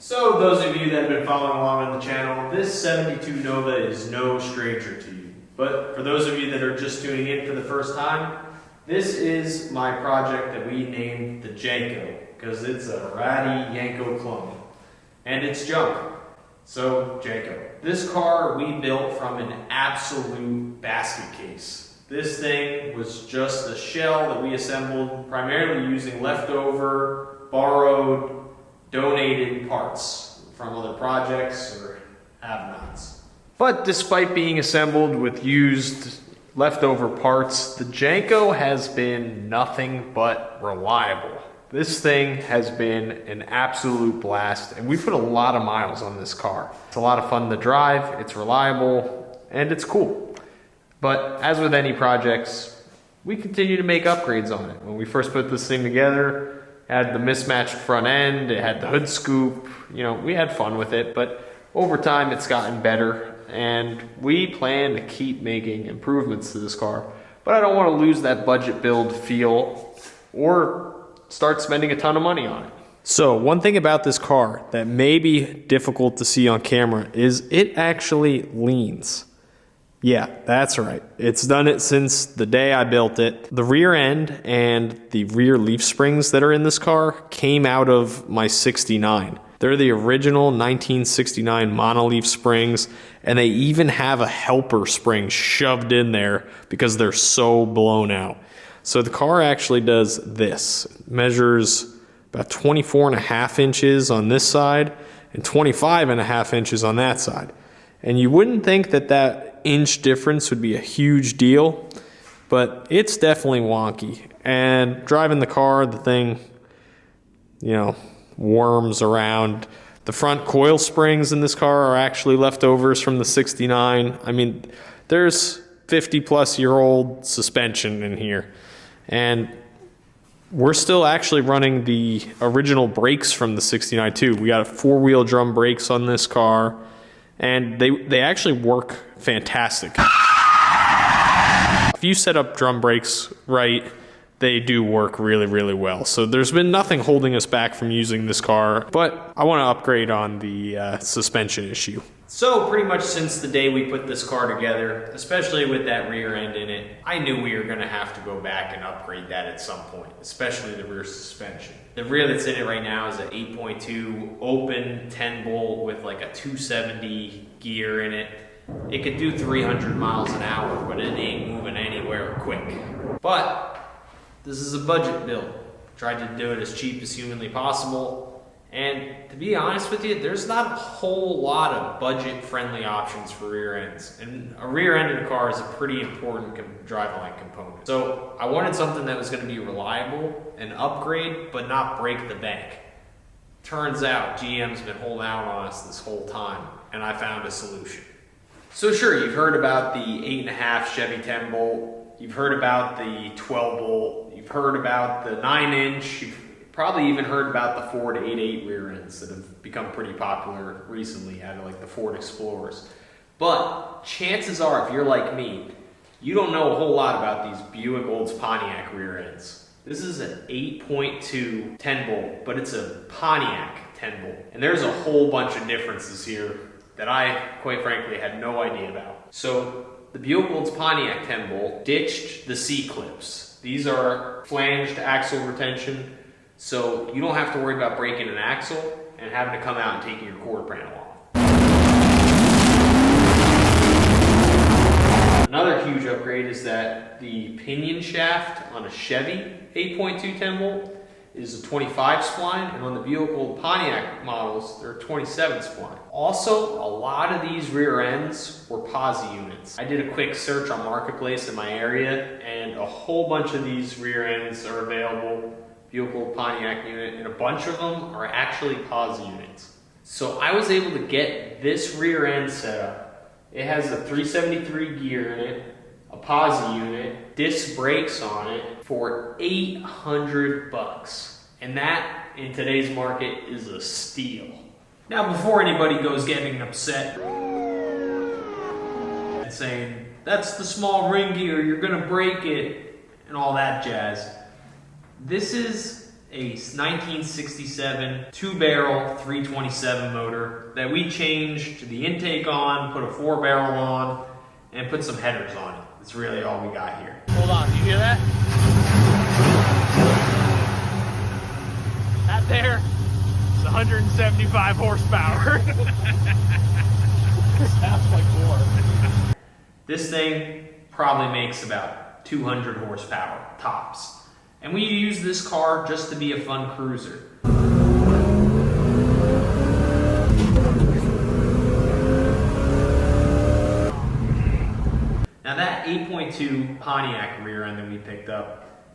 So those of you that have been following along on the channel, this 72 Nova is no stranger to you. But for those of you that are just tuning in for the first time, this is my project that we named the Jenko, because it's a ratty Jenko clone. And it's junk. So, Jenko. This car we built from an absolute basket case. This thing was just a shell that we assembled primarily using leftover, borrowed, donated parts from other projects or have-nots. But despite being assembled with used leftover parts, the Jenko has been nothing but reliable. This thing has been an absolute blast, and we put a lot of miles on this car. It's a lot of fun to drive, it's reliable, and it's cool. But as with any projects, we continue to make upgrades on it. When we first put this thing together, it had the mismatched front end, it had the hood scoop, you know, we had fun with it, but over time it's gotten better, and we plan to keep making improvements to this car. But I don't want to lose that budget build feel or start spending a ton of money on it. So one thing about this car that may be difficult to see on camera is it actually leans. Yeah, that's right. It's done it since the day I built it. The rear end and the rear leaf springs that are in this car came out of my 69. They're the original 1969 monoleaf springs, and they even have a helper spring shoved in there because they're so blown out. So the car actually does this. It measures about 24.5 inches on this side and 25.5 inches on that side. And you wouldn't think that that inch difference would be a huge deal, but it's definitely wonky. And driving the car, the thing, you know, worms around. The front coil springs in this car are actually leftovers from the 69. I mean, there's 50-plus-year-old suspension in here. And we're still actually running the original brakes from the 69 too. We got 4-wheel drum brakes on this car, and they actually work fantastic. If you set up drum brakes right, they do work really, really well. So there's been nothing holding us back from using this car, but I want to upgrade on the suspension issue. So pretty much since the day we put this car together, especially with that rear end in it, I knew we were gonna have to go back and upgrade that at some point, especially the rear suspension. The rear that's in it right now is an 8.2 open 10 bolt with like a 270 gear in it. It could do 300 miles an hour, but it ain't moving anywhere quick. But this is a budget build. Tried to do it as cheap as humanly possible. And to be honest with you, there's not a whole lot of budget-friendly options for rear ends. And a rear end in a car is a pretty important driveline component. So I wanted something that was going to be reliable, an upgrade, but not break the bank. Turns out GM's been holding out on us this whole time, and I found a solution. So sure, you've heard about the 8.5 Chevy 10 bolt, you've heard about the 12 bolt, you've heard about the 9-inch, you've probably even heard about the Ford 8.8 rear ends that have become pretty popular recently out of like the Ford Explorers. But chances are, if you're like me, you don't know a whole lot about these Buick Olds Pontiac rear ends. This is an 8.2 10 bolt, but it's a Pontiac 10 bolt. And there's a whole bunch of differences here that I, quite frankly, had no idea about. So the Buick Olds Pontiac 10 bolt ditched the C-clips. These are flanged axle retention, so you don't have to worry about breaking an axle and having to come out and taking your quarter panel off. Another huge upgrade is that the pinion shaft on a Chevy 8.2 10 volt is a 25 spline, and on the Buick Old Pontiac models, they're a 27 spline. Also, a lot of these rear ends were posi units. I did a quick search on Marketplace in my area, and a whole bunch of these rear ends are available. Buick Old Pontiac unit, and a bunch of them are actually posi units. So I was able to get this rear end set up. It has a 373 gear in it, a posi unit, disc brakes on it for $800. And that, in today's market, is a steal. Now, before anybody goes getting upset and saying, that's the small ring gear, you're gonna break it, and all that jazz, this is a 1967 two-barrel 327 motor that we changed the intake on, put a 4-barrel on, and put some headers on it. That's really all we got here. Hold on, you hear that? That there is 175 horsepower. Sounds like war. This thing probably makes about 200 horsepower tops. And we use this car just to be a fun cruiser. Now that 8.2 Pontiac rear end that we picked up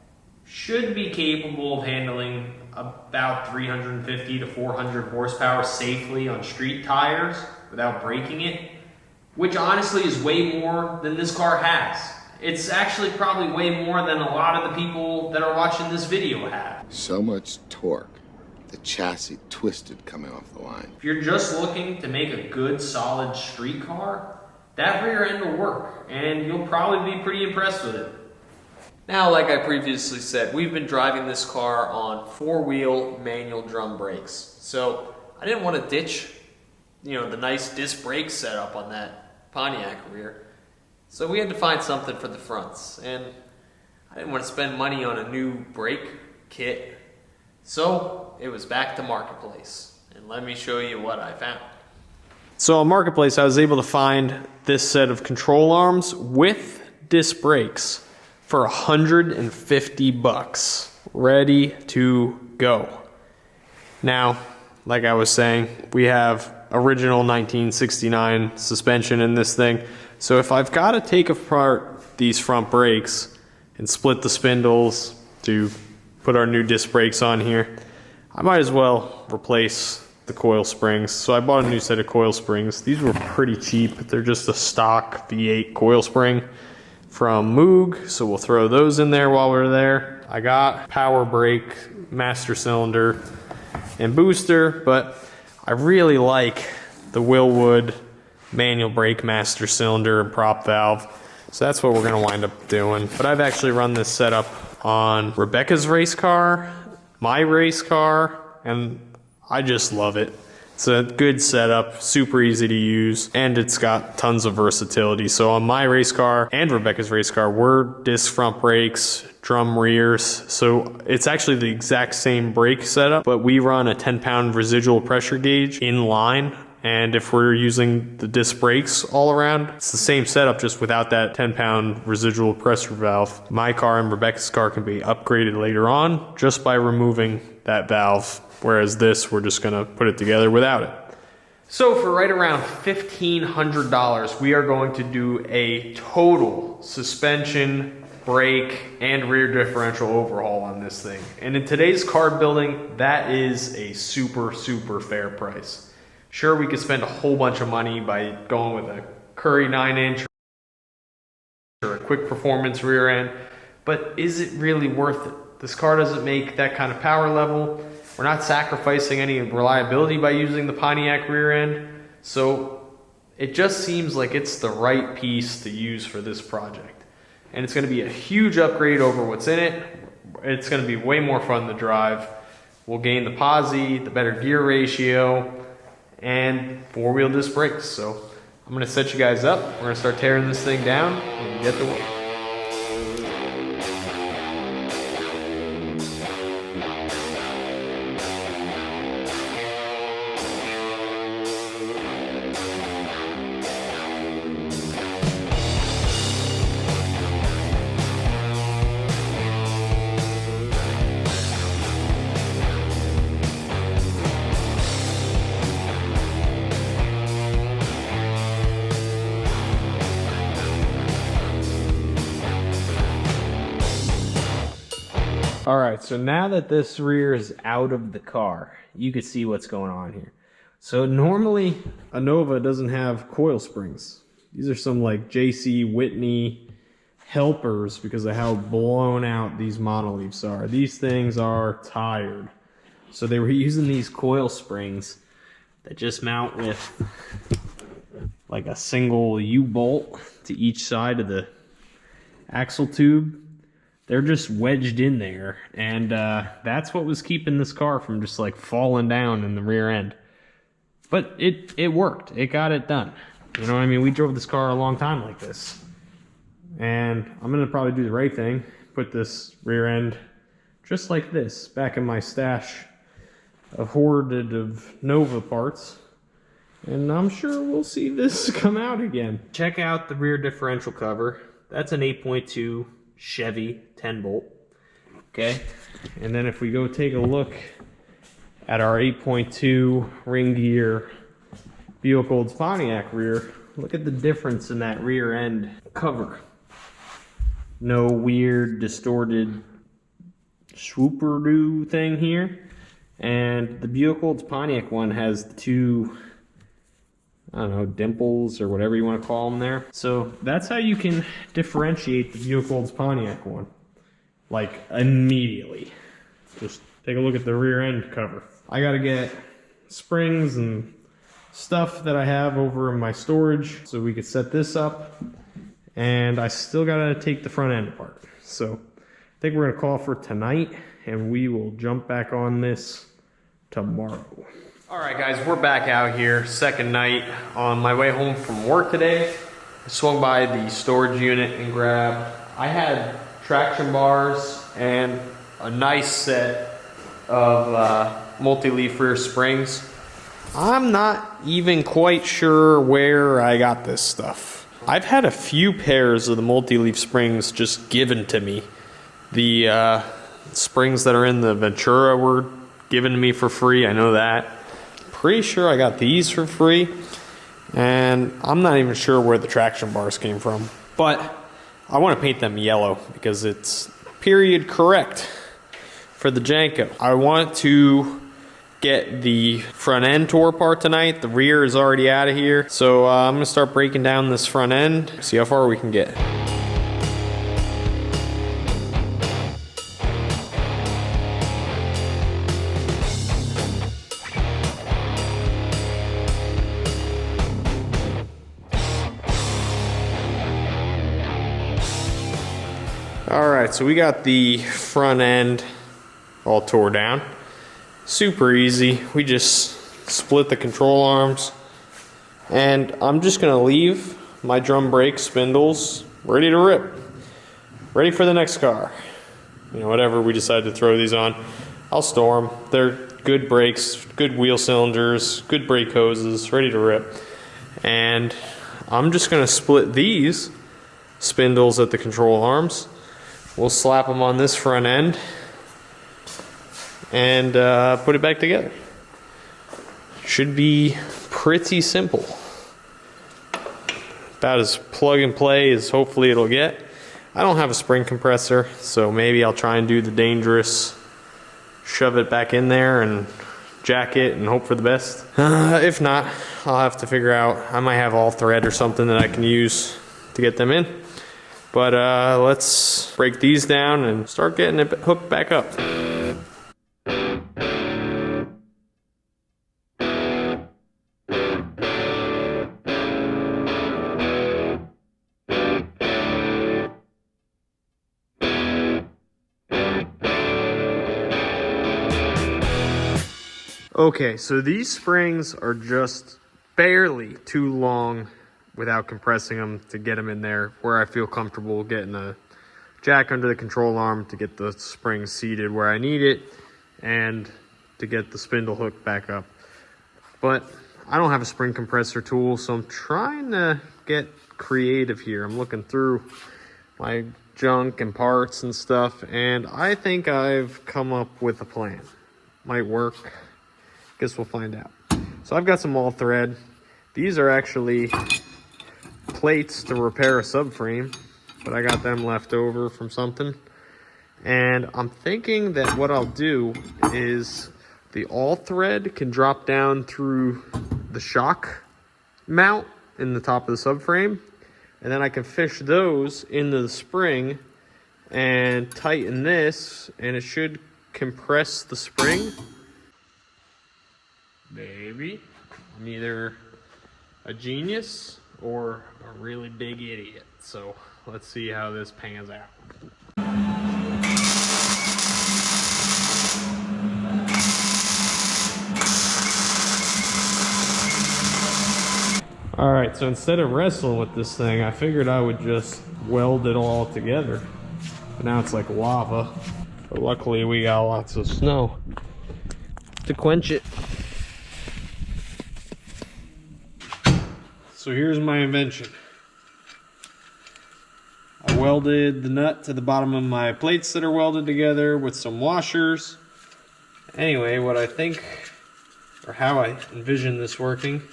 should be capable of handling about 350 to 400 horsepower safely on street tires without breaking it, which honestly is way more than this car has. It's actually probably way more than a lot of the people that are watching this video have. So much torque, the chassis twisted coming off the line. If you're just looking to make a good solid street car, that rear end will work, and you'll probably be pretty impressed with it. Now, like I previously said, we've been driving this car on 4-wheel manual drum brakes. So I didn't want to ditch, the nice disc brake setup on that Pontiac rear. So we had to find something for the fronts, and I didn't want to spend money on a new brake kit. So it was back to Marketplace, and let me show you what I found. So on Marketplace, I was able to find this set of control arms with disc brakes for 150 bucks, ready to go. Now, like I was saying, we have original 1969 suspension in this thing. So if I've got to take apart these front brakes and split the spindles to put our new disc brakes on here, I might as well replace the coil springs. So I bought a new set of coil springs. These were pretty cheap. They're just a stock V8 coil spring from Moog, so we'll throw those in there while we're there. I got power brake, master cylinder, and booster, but I really like the Willwood manual brake, master cylinder, and prop valve. So that's what we're gonna wind up doing. But I've actually run this setup on Rebecca's race car, my race car, and I just love it. It's a good setup, super easy to use, and it's got tons of versatility. So on my race car and Rebecca's race car, we're disc front brakes, drum rears. So it's actually the exact same brake setup, but we run a 10-pound residual pressure gauge in line. And if we're using the disc brakes all around, it's the same setup, just without that 10-pound residual pressure valve. My car and Rebecca's car can be upgraded later on just by removing that valve. Whereas this, we're just gonna put it together without it. So for right around $1,500, we are going to do a total suspension, brake, and rear differential overhaul on this thing. And in today's car building, that is a super, super fair price. Sure, we could spend a whole bunch of money by going with a Curry 9-inch or a quick performance rear end, but is it really worth it? This car doesn't make that kind of power level. We're not sacrificing any reliability by using the Pontiac rear end, so it just seems like it's the right piece to use for this project. And it's going to be a huge upgrade over what's in it. It's going to be way more fun to drive. We'll gain the posi, the better gear ratio, and 4-wheel disc brakes. So I'm going to set you guys up. We're going to start tearing this thing down and get to work. All right, so now that this rear is out of the car, you can see what's going on here. So normally a Nova doesn't have coil springs. These are some like JC Whitney helpers because of how blown out these monoliths are. These things are tired. So they were using these coil springs that just mount with like a single U-bolt to each side of the axle tube. they're just wedged in there, and that's what was keeping this car from just like falling down in the rear end. But it worked. It got it done. You know what I mean? We drove this car a long time like this. And I'm gonna probably do the right thing, put this rear end just like this back in my stash of hoarded of Nova parts. And I'm sure we'll see this come out again. Check out the rear differential cover. That's an 8.2 Chevy 10 bolt. Okay. And then if we go take a look at our 8.2 ring gear Buick Olds Pontiac rear, look at the difference in that rear end cover. No weird distorted swooper-doo thing here. And the Buick Olds Pontiac one has the two, I don't know, dimples or whatever you want to call them there. So that's how you can differentiate the Buick Olds Pontiac one. Like immediately. Just take a look at the rear end cover. I gotta get springs and stuff that I have over in my storage so we could set this up. And I still gotta take the front end apart. So I think we're gonna call for tonight and we will jump back on this tomorrow. All right guys, we're back out here, second night. On my way home from work today, I swung by the storage unit and grabbed, I had traction bars and a nice set of multi-leaf rear springs. I'm not even quite sure where I got this stuff. I've had a few pairs of the multi-leaf springs just given to me. The springs that are in the Ventura were given to me for free, I know that. Pretty sure I got these for free. And I'm not even sure where the traction bars came from. But I want to paint them yellow because it's period correct for the Jenko. I want to get the front end tore apart tonight. The rear is already out of here. So I'm gonna start breaking down this front end, see how far we can get. All right, so we got the front end all tore down. Super easy. We just split the control arms. And I'm just gonna leave my drum brake spindles ready to rip. Ready for the next car. You know, whatever we decide to throw these on, I'll store them. They're good brakes, good wheel cylinders, good brake hoses, ready to rip. And I'm just gonna split these spindles at the control arms. We'll slap them on this front end and put it back together. Should be pretty simple. About as plug and play as hopefully it'll get. I don't have a spring compressor, so maybe I'll try and do the dangerous, shove it back in there and jack it and hope for the best. If not, I'll have to figure out, I might have all thread or something that I can use to get them in. But let's break these down and start getting it hooked back up. Okay, so these springs are just barely too long without compressing them to get them in there where I feel comfortable getting a jack under the control arm to get the spring seated where I need it and to get the spindle hooked back up. But I don't have a spring compressor tool, so I'm trying to get creative here. I'm looking through my junk and parts and stuff, and I think I've come up with a plan. Might work. Guess we'll find out. So I've got some all thread. These are actually plates to repair a subframe, but I got them left over from something. And I'm thinking that what I'll do is the all thread can drop down through the shock mount in the top of the subframe, and then I can fish those into the spring and tighten this, and it should compress the spring. Maybe I'm either a genius or a really big idiot. So let's see how this pans out. All right, so instead of wrestling with this thing, I figured I would just weld it all together. But now it's like lava. But luckily we got lots of snow to quench it. So here's my invention. I welded the nut to the bottom of my plates that are welded together with some washers. Anyway, what I think, or how I envision this working,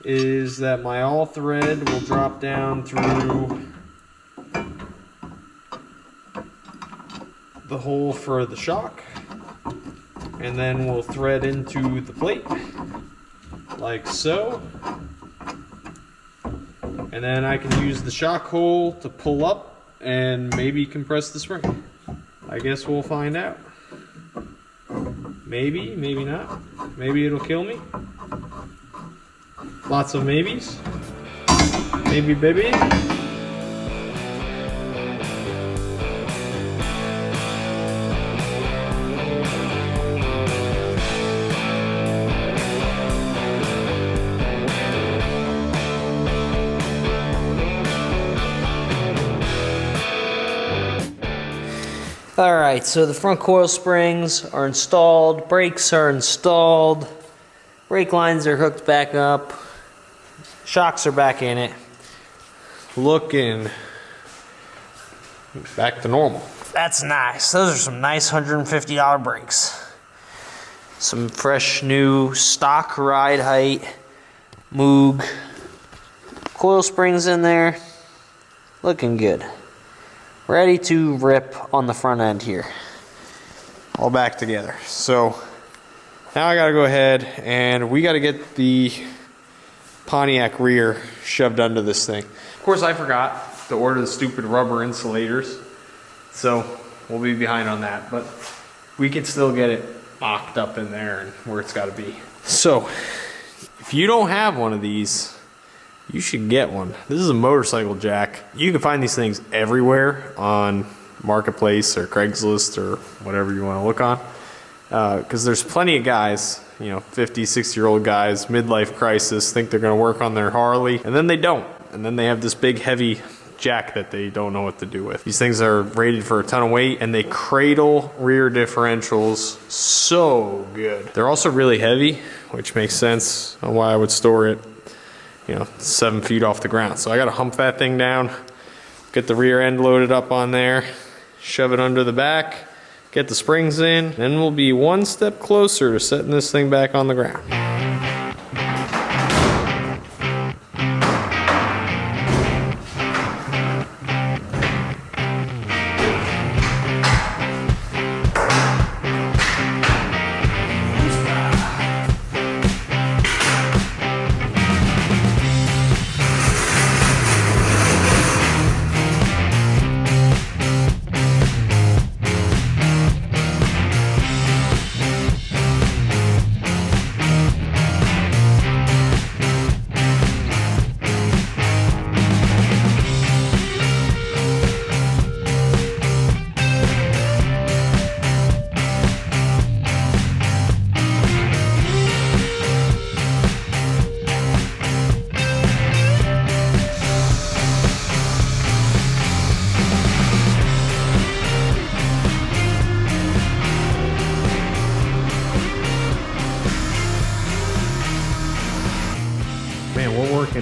is that my all thread will drop down through the hole for the shock, and then we'll thread into the plate like so, and then I can use the shock hole to pull up and maybe compress the spring. I guess we'll find out. Maybe, maybe not. Maybe it'll kill me. Lots of maybes. Maybe, baby. Alright, so the front coil springs are installed, brakes are installed, brake lines are hooked back up, shocks are back in it. Looking back to normal. That's nice. Those are some nice $150 brakes. Some fresh new stock ride height Moog coil springs in there. Looking good. Ready to rip on the front end here. All back together. So now I gotta go ahead and we gotta get the Pontiac rear shoved under this thing. Of course I forgot to order the stupid rubber insulators, so we'll be behind on that, but we can still get it mocked up in there and where it's gotta be. So if you don't have one of these, you should get one. This is a motorcycle jack. You can find these things everywhere on Marketplace or Craigslist or whatever you want to look on. Because there's plenty of guys, you know, 50, 60-year-old guys, midlife crisis, think they're going to work on their Harley, and then they don't. And then they have this big, heavy jack that they don't know what to do with. These things are rated for a ton of weight, and they cradle rear differentials so good. They're also really heavy, which makes sense on why I would store it, you know, 7 feet off the ground. So I gotta hump that thing down, get the rear end loaded up on there, shove it under the back, get the springs in, then we'll be one step closer to setting this thing back on the ground.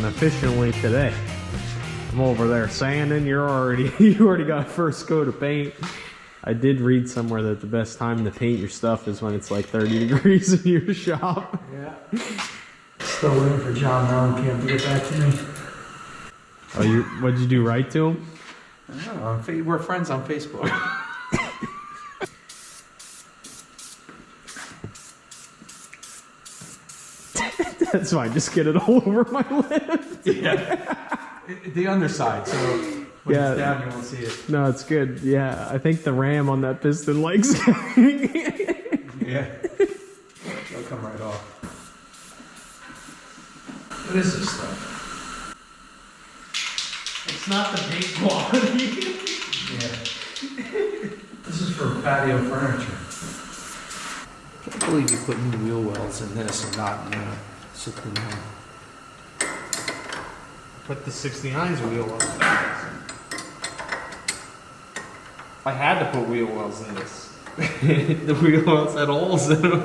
Efficiently today. I'm over there sanding. You already got a first coat of paint. I did read somewhere that the best time to paint your stuff is when it's like 30 degrees in your shop. Yeah. Still waiting for John Mellencamp to get back to me. Oh, what'd you do? Write to him? I don't know. We're friends on Facebook. That's fine. Just get it all over my lift. Yeah. The underside, so when it's down, you won't see it. No, it's good. Yeah, I think the ram on that piston likes it. Yeah. It'll come right off. What is this stuff? It's not the paint quality. Yeah. This is for patio furniture. I can't believe you put new wheel wells in this and not in something put the 69's wheel on. I had to put wheel wells in this. The wheel wells had holes in them.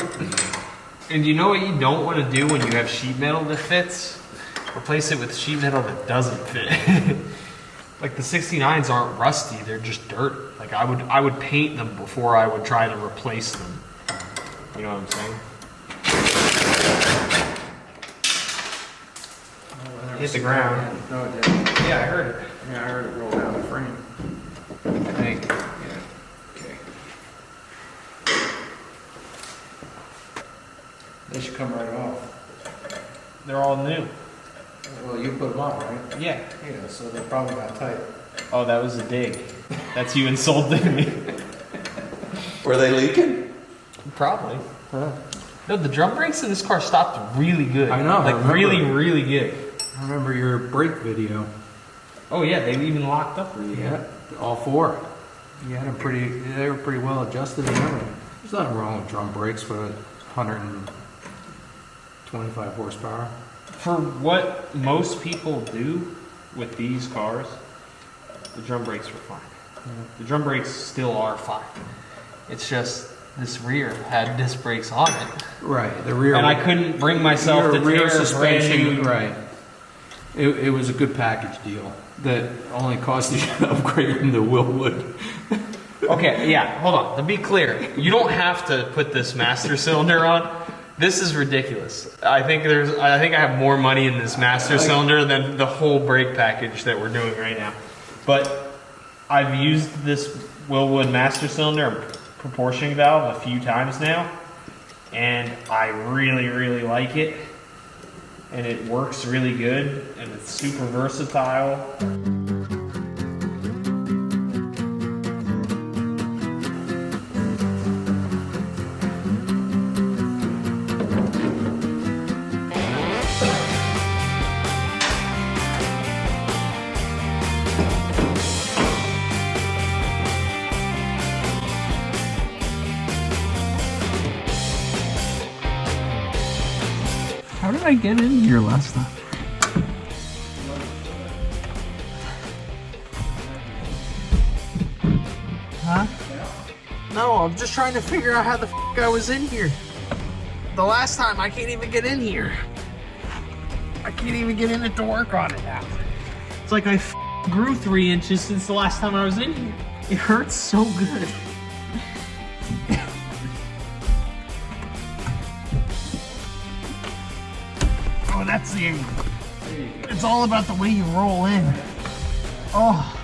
And you know what you don't want to do when you have sheet metal that fits? Replace it with sheet metal that doesn't fit. Like the 69's aren't rusty, they're just dirt. Like I would paint them before I would try to replace them. You know what I'm saying? Hit the ground. No, it didn't. Yeah, I heard it. Yeah, I heard it roll down the frame. I think. Yeah. Okay. They should come right off. They're all new. Well, you put them on, right? Yeah. Yeah, so they're probably not tight. Oh, that was a dig. That's you insulting me. Were they leaking? Probably. Huh. No, the drum brakes in this car stopped really good. I know, I Like remember. really, really good. I remember your brake video. Oh yeah, they even locked up really good. Yeah, all four. You had them they were pretty well adjusted and everything. There's nothing wrong with drum brakes with 125 horsepower. For what most people do with these cars, the drum brakes were fine. The drum brakes still are fine. It's just this rear had disc brakes on it. Right, the rear. And I couldn't bring myself to rear tear suspension. brand new. Right. It was a good package deal that only cost you to upgrade from the Willwood. Okay, yeah, hold on. To be clear, you don't have to put this master cylinder on. This is ridiculous. I think I have more money in this master cylinder than the whole brake package that we're doing right now. But I've used this Willwood master cylinder and proportioning valve a few times now, and I really, really like it. And it works really good, and it's super versatile. How did I get in here last time? Huh? No, I'm just trying to figure out how the f I was in here. The last time, I can't even get in here. I can't even get in it to work on it now. It's like I grew 3 inches since the last time I was in here. It hurts so good. Oh, that's the angle. It's all about the way you roll in. Oh,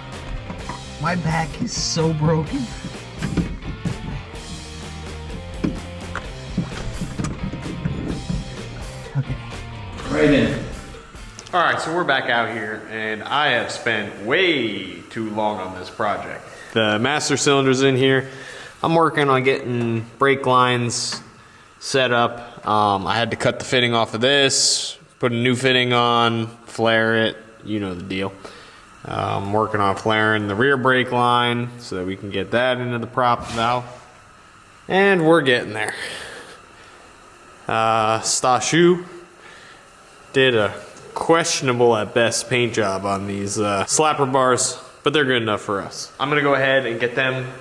my back is so broken. Okay. Right in. All right, so we're back out here, and I have spent way too long on this project. The master cylinder's in here. I'm working on getting brake lines set up. I had to cut the fitting off of this, put a new fitting on, flare it, you know the deal. I'm working on flaring the rear brake line so that we can get that into the prop valve. And we're getting there. Stashu did a questionable at best paint job on these slapper bars, but they're good enough for us. I'm gonna go ahead and get them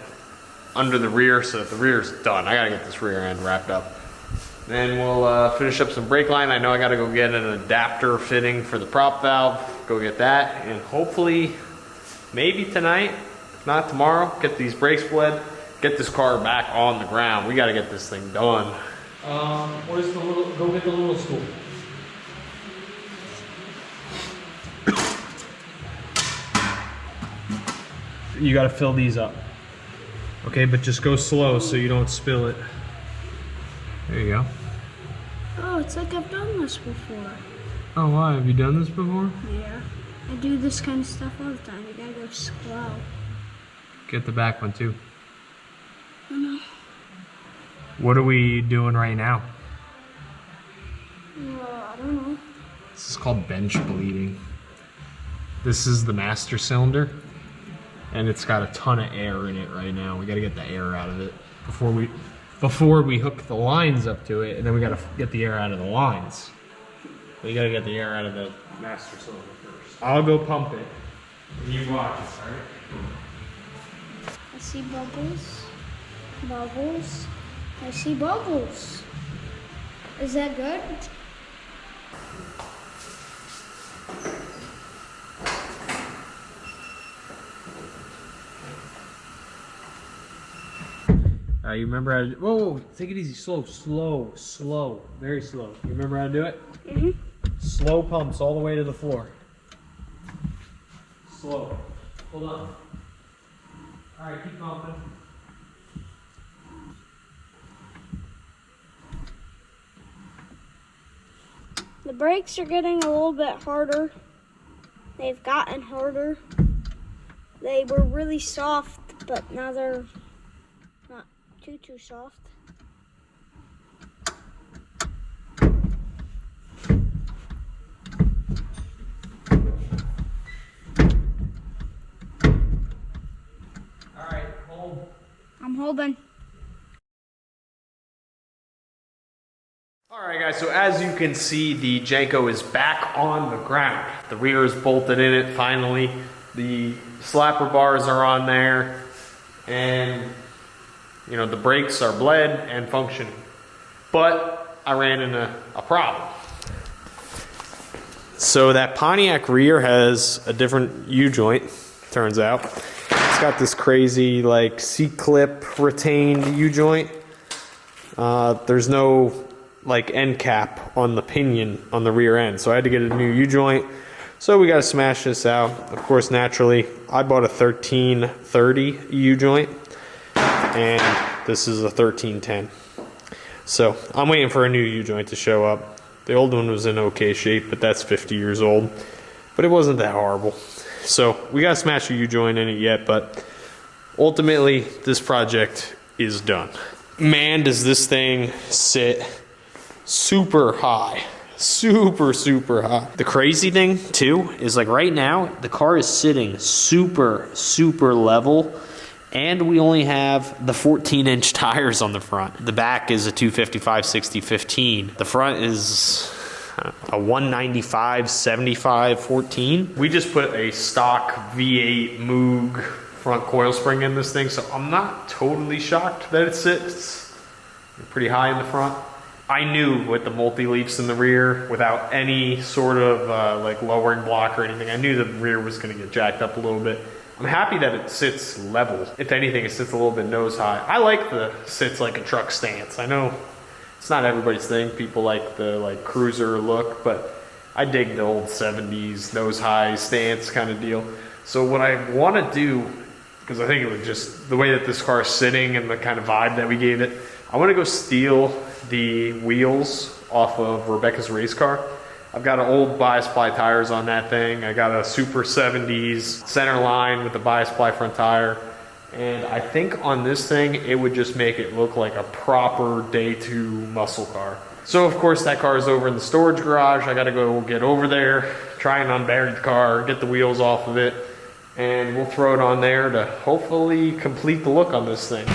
under the rear so that the rear's done. I gotta get this rear end wrapped up. Then we'll finish up some brake line. I know I gotta go get an adapter fitting for the prop valve. Go get that, and hopefully, maybe tonight, if not tomorrow, get these brakes bled, get this car back on the ground. We gotta get this thing done. Where's the little, go get the little stool. You gotta fill these up. Okay, but just go slow so you don't spill it. There you go. Oh, it's like I've done this before. Oh, why? Have you done this before? Yeah. I do this kind of stuff all the time. You gotta go slow. Get the back one too. I know. What are we doing right now? Well, I don't know. This is called bench bleeding. This is the master cylinder, and it's got a ton of air in it right now. We gotta get the air out of it before we hook the lines up to it, and then we gotta get the air out of the lines. We gotta get the air out of the master cylinder first. I'll go pump it. And you watch it, alright? I see bubbles. Bubbles. I see bubbles. Is that good? You remember how to do, whoa, take it easy, slow, very slow. You remember how to do it? Mm-hmm. Slow pumps all the way to the floor. Slow. Hold on. All right, keep pumping. The brakes are getting a little bit harder. They've gotten harder. They were really soft, but now they're not too soft. All right, hold. I'm holding. All right, guys, so as you can see, the Jenko is back on the ground. The rear is bolted in it finally. The slapper bars are on there, and you know, the brakes are bled and functioning. But I ran into a problem. So that Pontiac rear has a different U-joint, turns out. It's got this crazy like C-clip retained U-joint. There's no like end cap on the pinion on the rear end, so I had to get a new U-joint. So we got to smash this out. Of course, naturally, I bought a 1330 U-joint, and this is a 1310. So I'm waiting for a new U-joint to show up. The old one was in okay shape, but that's 50 years old. But it wasn't that horrible. So we got to smash a U-joint in it yet, but ultimately, this project is done. Man, does this thing sit super high. Super high. The crazy thing too is like right now the car is sitting super level, and we only have the 14-inch tires on the front. The back is a 255/60/15. The front is a 195/75/14. We just put a stock V8 Moog front coil spring in this thing, so I'm not totally shocked that it sits pretty high in the front. I knew with the multi-leafs in the rear, without any sort of like lowering block or anything, I knew the rear was going to get jacked up a little bit. I'm happy that it sits level. If anything, it sits a little bit nose high. I like the sits like a truck stance. I know it's not everybody's thing. People like the like cruiser look, but I dig the old 70s nose high stance kind of deal. So what I want to do, because I think it was just the way that this car is sitting and the kind of vibe that we gave it, I want to go steal the wheels off of Rebecca's race car. I've got an old bias ply tires on that thing. I got a Super 70s center line with the bias ply front tire. And I think on this thing, it would just make it look like a proper day 2 muscle car. So of course that car is over in the storage garage. I gotta go get over there, try and unbury the car, get the wheels off of it, and we'll throw it on there to hopefully complete the look on this thing.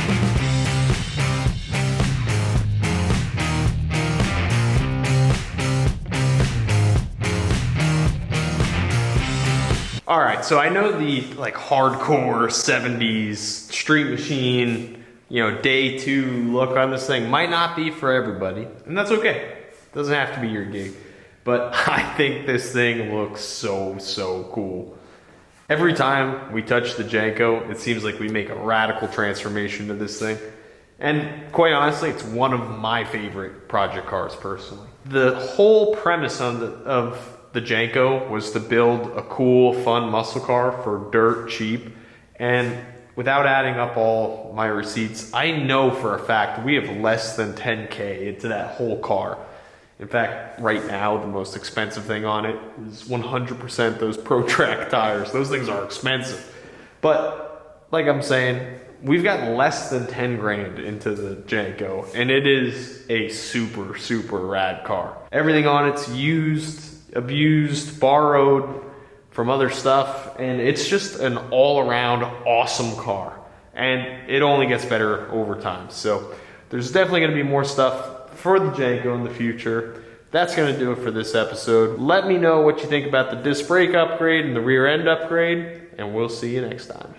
All right, so I know the like hardcore 70s street machine, you know, day 2 look on this thing might not be for everybody, and that's okay. It doesn't have to be your gig, but I think this thing looks so cool. Every time we touch the Jenko, it seems like we make a radical transformation to this thing. And quite honestly, it's one of my favorite project cars personally. The whole premise of the Jenko was to build a cool, fun muscle car for dirt cheap. And without adding up all my receipts, I know for a fact we have less than 10K into that whole car. In fact, right now, the most expensive thing on it is 100% those Pro-Track tires. Those things are expensive. But like I'm saying, we've got less than 10 grand into the Jenko, and it is a super rad car. Everything on it's used, abused, borrowed from other stuff, and it's just an all-around awesome car. And it only gets better over time. So there's definitely gonna be more stuff for the Jenko in the future. That's gonna do it for this episode. Let me know what you think about the disc brake upgrade and the rear end upgrade, and we'll see you next time.